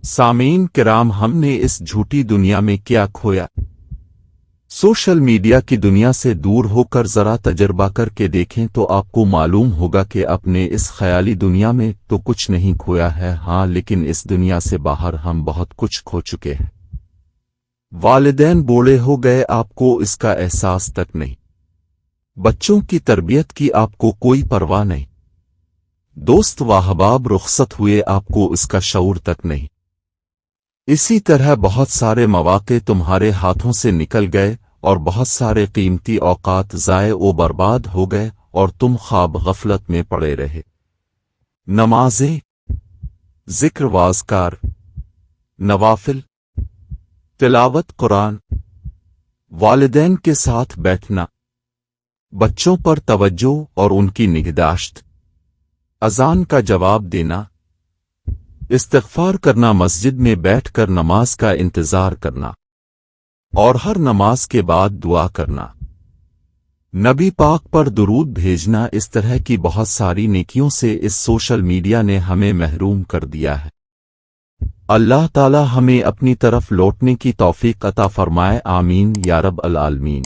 سامعین کرام، ہم نے اس جھوٹی دنیا میں کیا کھویا؟ سوشل میڈیا کی دنیا سے دور ہو کر ذرا تجربہ کر کے دیکھیں تو آپ کو معلوم ہوگا کہ اپنے اس خیالی دنیا میں تو کچھ نہیں کھویا ہے، ہاں لیکن اس دنیا سے باہر ہم بہت کچھ کھو چکے ہیں۔ والدین بوڑھے ہو گئے، آپ کو اس کا احساس تک نہیں۔ بچوں کی تربیت کی آپ کو کوئی پرواہ نہیں۔ دوست و احباب رخصت ہوئے، آپ کو اس کا شعور تک نہیں۔ اسی طرح بہت سارے مواقع تمہارے ہاتھوں سے نکل گئے اور بہت سارے قیمتی اوقات ضائع و برباد ہو گئے اور تم خواب غفلت میں پڑے رہے۔ نمازیں، ذکر و اذکار، نوافل، تلاوت قرآن، والدین کے ساتھ بیٹھنا، بچوں پر توجہ اور ان کی نگہداشت، اذان کا جواب دینا، استغفار کرنا، مسجد میں بیٹھ کر نماز کا انتظار کرنا اور ہر نماز کے بعد دعا کرنا، نبی پاک پر درود بھیجنا، اس طرح کی بہت ساری نیکیوں سے اس سوشل میڈیا نے ہمیں محروم کر دیا ہے۔ اللہ تعالی ہمیں اپنی طرف لوٹنے کی توفیق عطا فرمائے، آمین یا رب العالمین۔